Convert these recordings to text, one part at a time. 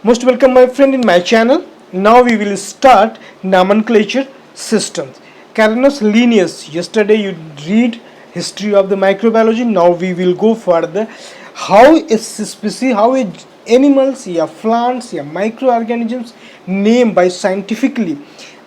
Most welcome my friend in my channel. Now we will start nomenclature systems. Carinus Linnaeus. Yesterday you read history of the microbiology. Now we will go further. How a species, how a animals, plants, microorganisms named by scientifically.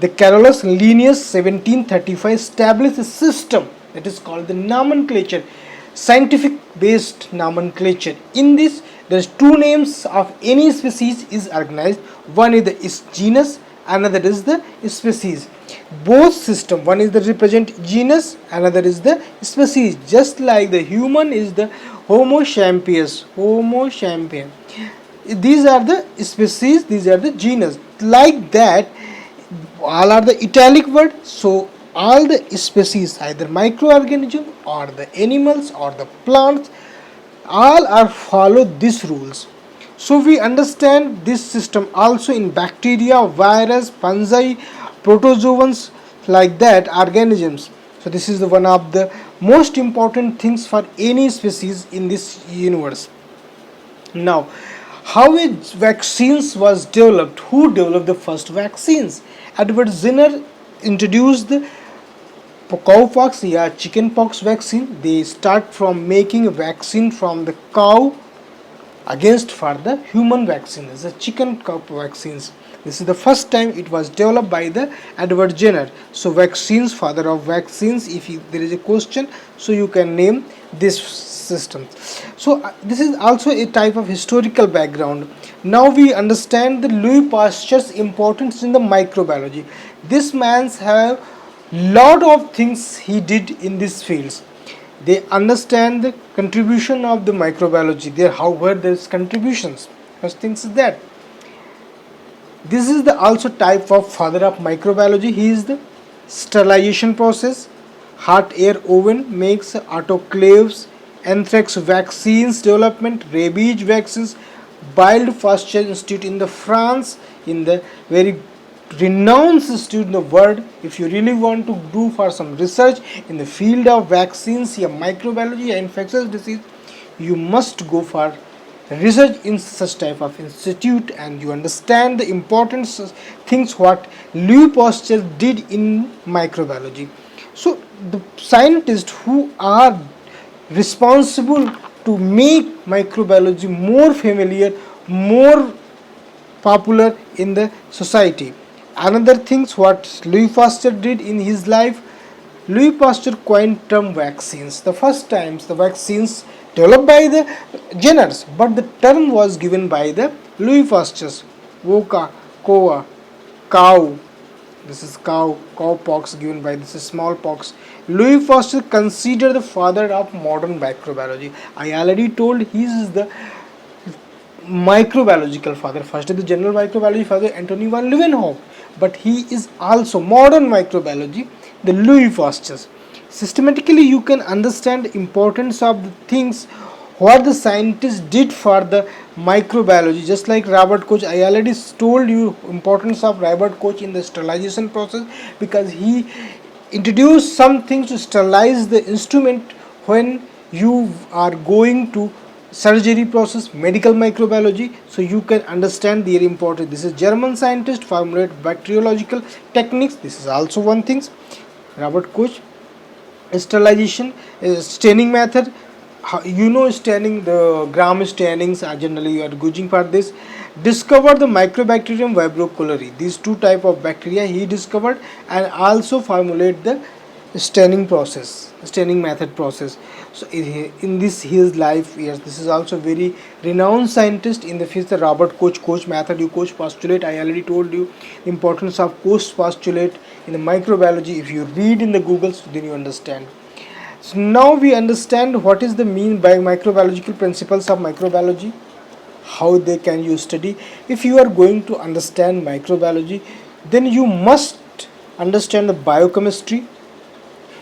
The Carolus Linnaeus 1735 established a system that is called the nomenclature, scientific based nomenclature. In this, there's two names of any species is organized. One is the genus, another is the species. Both system, one is the represent genus, another is the species. Just like the human is the Homo sapiens, these are the species, these are the genus. Like that, all are the italic word. So all the species, either microorganism or the animals or the plants, all are follow these rules. So we understand this system also in bacteria, virus, fungi, protozoans, like that organisms. So this is the one of the most important things for any species in this universe. Now, how vaccines was developed? Who developed the first vaccines? Edward Jenner introduced the cowpox, chickenpox vaccine. They start from making a vaccine from the cow against for the human vaccines, the chicken cow vaccines. This is the first time it was developed by the Edward Jenner. So vaccines, father of vaccines. If there is a question, so you can name this system. So this is also a type of historical background. Now we understand the Louis Pasteur's importance in the microbiology. This man's have lot of things he did in these fields. They understand the contribution of the microbiology. There, however, there's contributions. First things is that this is the also type of father of microbiology. He is the sterilization process, hot air oven makes autoclaves, anthrax vaccines development, rabies vaccines, Wild Pasteur Institute in the France, in the very renowned institute in the world. If you really want to do for some research in the field of vaccines, microbiology, infectious disease, you must go for research in such type of institute, and you understand the important things what Louis Pasteur did in microbiology. So the scientists who are responsible to make microbiology more familiar, more popular in the society. Another things what Louis Pasteur did in his life, Louis Pasteur coined term vaccines. The first times the vaccines developed by the Jenners, but the term was given by the Louis Pasteur. Voca, coa, cow. This is cowpox given by this is smallpox. Louis Pasteur considered the father of modern microbiology. I already told he is the microbiological father. First is the general microbiology father, Antony van Leeuwenhoek, but he is also modern microbiology, the Louis Pasteur. Systematically, you can understand the importance of the things what the scientists did for the microbiology. Just like Robert Koch, I already told you importance of Robert Koch in the sterilization process, because he introduced some things to sterilize the instrument when you are going to surgery process, medical microbiology. So you can understand their importance. This is German scientist formulate bacteriological techniques. This is also one thing. Robert Koch, sterilization, staining method. Staining, the gram stainings are generally you are using for this. Discovered the Mycobacterium vibrio cholerae. These two type of bacteria he discovered, and also formulate the staining process, staining method process. So in this his life, yes, this is also very renowned scientist in the field. The Robert Koch method, Koch postulate. I already told you the importance of Koch postulate in the microbiology. If you read in the Google, so then you understand. So now we understand what is the mean by microbiological principles of microbiology, how they can you study. If you are going to understand microbiology, then you must understand the biochemistry,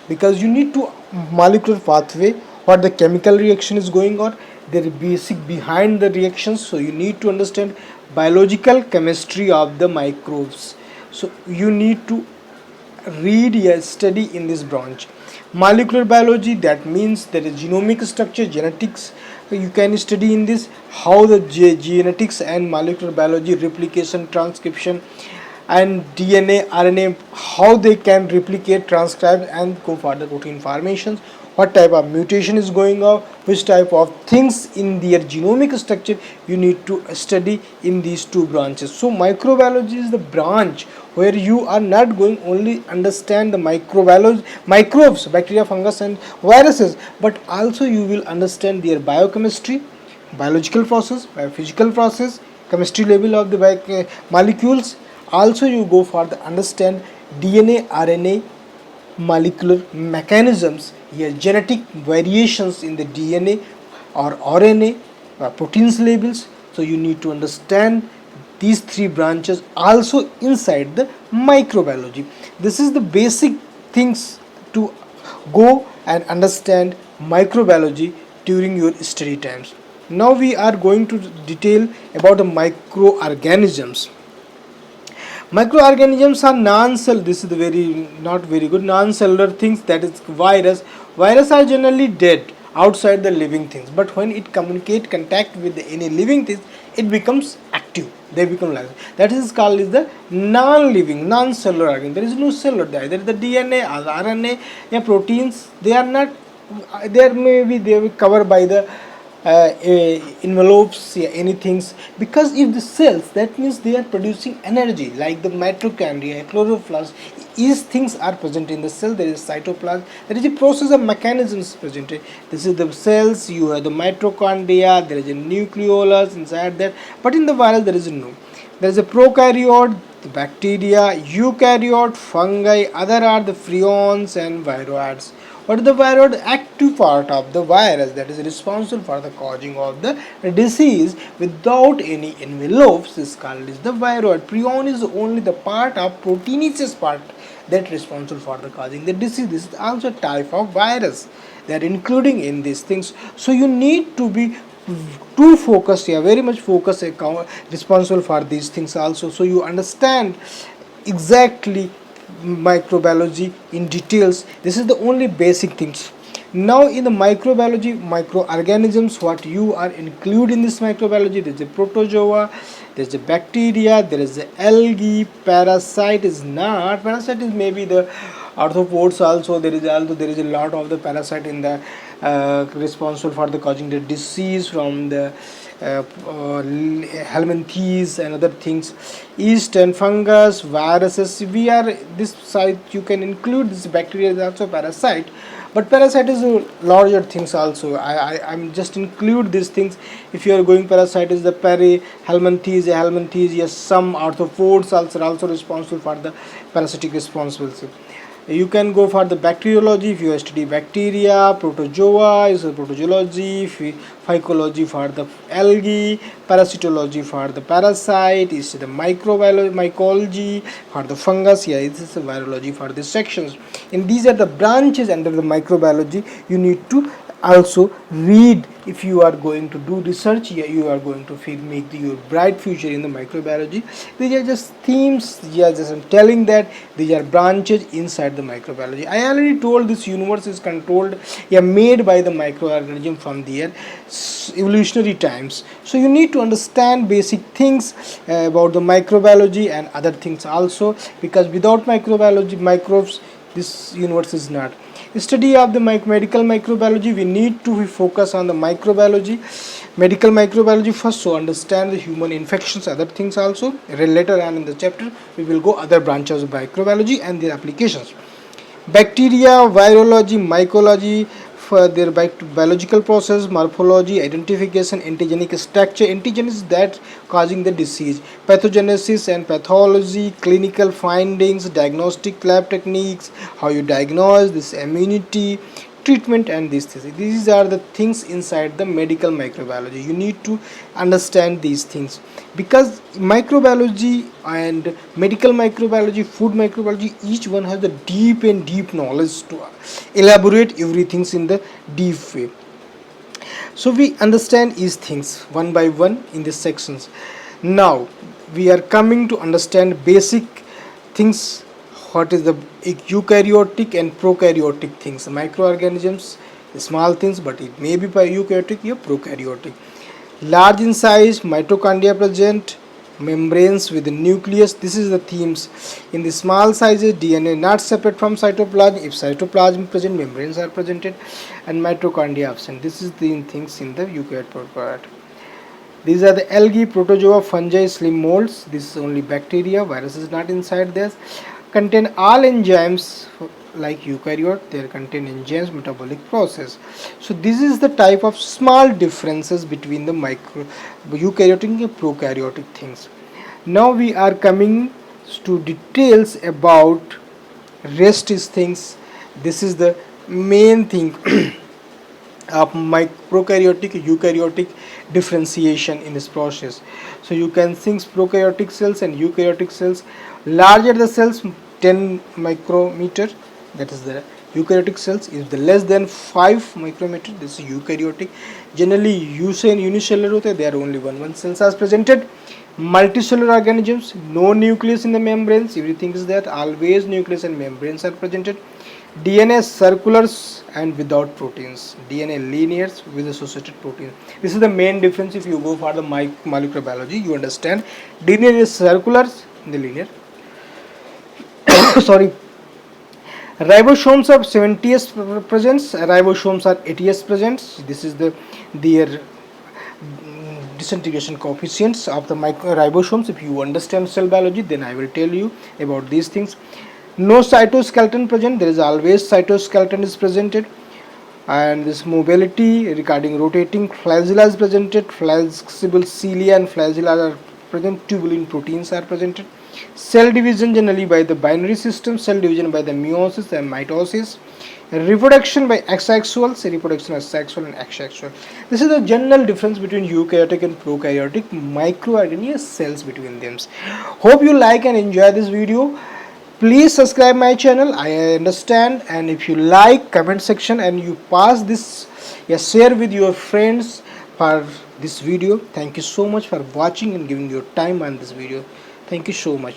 because you need to molecular pathway, what the chemical reaction is going on, their basic behind the reactions. So you need to understand biological chemistry of the microbes. So you need to read a study in this branch. Molecular biology, that means there is genomic structure, genetics, You can study in this how the genetics and molecular biology, replication, transcription, and DNA, RNA, how they can replicate, transcribe, and go for the protein formations, what type of mutation is going on, which type of things in their genomic structure you need to study in these two branches. So microbiology is the branch where you are not going only understand the microbiology, microbes, bacteria, fungus, and viruses, but also you will understand their biochemistry, biological process, biophysical process, chemistry level of the molecules. Also you go for the understand DNA, RNA, molecular mechanisms, here genetic variations in the DNA or RNA, proteins labels. So you need to understand these three branches also inside the microbiology. This is the basic things to go and understand microbiology during your study times. Now we are going to detail about the microorganisms. Microorganisms are non-cell. This is the very not very good non-cellular things. That is virus. Viruses are generally dead outside the living things, but when it communicate contact with any living things, it becomes active. They become live. That is called is the non-living, non-cellular organ. There is no cellular there. Either the DNA, or RNA, yeah, proteins. They are not. There may be they will cover by the envelopes, yeah, anything, because if the cells, that means they are producing energy like the mitochondria, chloroplast, these things are present in the cell. There is cytoplasm, there is a process of mechanisms presented. This is the cells, you have the mitochondria, there is a nucleolus inside that, but in the virus there is no. There is a prokaryote, the bacteria, eukaryote, fungi, other are the prions and viroids. What is the viroid? Active part of the virus that is responsible for the causing of the disease without any envelopes is called is the viroid. Prion is only the part of proteinaceous part that responsible for the causing the disease. This is also a type of virus. They are including in these things. So you need to be too focused here, very much focused, responsible for these things also. So you understand exactly microbiology in details. This is the only basic things. Now in the microbiology, microorganisms, what you are include in this microbiology, there is a protozoa, there is a bacteria, there is a algae, parasite is not, parasite is maybe the arthropods also. There is a lot of the parasite in the responsible for the causing the disease from the helminthes and other things, yeast and fungus, viruses. We are this side you can include this bacteria is also parasite, but parasite is larger things also. I'm just include these things. If you are going parasite is the helminthes, yes, some arthropods also responsible for the parasitic responsibility. You can go for the bacteriology if you study bacteria, protozoa is the protozoology, phycology for the algae, parasitology for the parasite, is the microbiology, mycology for the fungus. Yeah, this is the virology for the sections. And these are the branches under the microbiology. You need to also read if you are going to do research. Yeah, you are going to make your bright future in the microbiology. These are just themes. Yeah, just I'm telling that these are branches inside the microbiology. I already told this universe is controlled, yeah, made by the microorganism from their evolutionary times. So you need to understand basic things about the microbiology and other things also, because without microbiology, microbes, this universe is not. Study of the medical microbiology, we need to focus on the microbiology, medical microbiology first, so understand the human infections, other things also. Later on in the chapter we will go other branches of microbiology and their applications. Bacteria, virology, mycology for their biological process, morphology, identification, antigenic structure. Antigen is that causing the disease, pathogenesis and pathology, clinical findings, diagnostic lab techniques, how you diagnose this, immunity, treatment, and these things. These are the things inside the medical microbiology. You need to understand these things, because microbiology and medical microbiology, food microbiology, each one has the deep and deep knowledge to elaborate everything in the deep way. So we understand these things one by one in these sections. Now we are coming to understand basic things. What is the eukaryotic and prokaryotic things? Microorganisms small things, but it may be eukaryotic or prokaryotic. Large in size, mitochondria present, membranes with the nucleus. This is the themes. In the small sizes, DNA not separate from cytoplasm. If cytoplasm present, membranes are presented, and mitochondria absent. This is the things in the eukaryotic. These are the algae, protozoa, fungi, slim molds. This is only bacteria. Virus is not inside this. Contain all enzymes like eukaryote. They contain enzymes, metabolic process. So this is the type of small differences between the eukaryotic and prokaryotic things. Now we are coming to details about rest is things. This is the main thing of prokaryotic eukaryotic differentiation in this process. So you can think prokaryotic cells and eukaryotic cells. Larger the cells, 10 micrometer, that is the eukaryotic cells. If the less than 5 micrometer, this is eukaryotic. Generally unicellular होते, they are only one cells are presented. Multicellular organisms, no nucleus in the membranes, everything is there, always nucleus and membranes are presented. DNA circulars and without proteins, DNA linears with associated proteins. This is the main difference. If you go for the molecular biology, you understand DNA is circulars in the linear. Sorry, ribosomes are 70s presence, ribosomes are 80s presence. This is their disintegration coefficients of the ribosomes. If you understand cell biology, then I will tell you about these things. No cytoskeleton present, there is always cytoskeleton is presented, and this mobility regarding rotating flagella is presented, flexible cilia and flagella are present, tubulin proteins are presented. Cell division generally by the binary system, cell division by the meiosis and mitosis, reproduction by asexual, reproduction by sexual and asexual. This is the general difference between eukaryotic and prokaryotic microorganism cells between them. Hope you like and enjoy this video. Please subscribe my channel, I understand, and if you like, comment section and you pass this, share with your friends for this video. Thank you so much for watching and giving your time on this video. Thank you so much.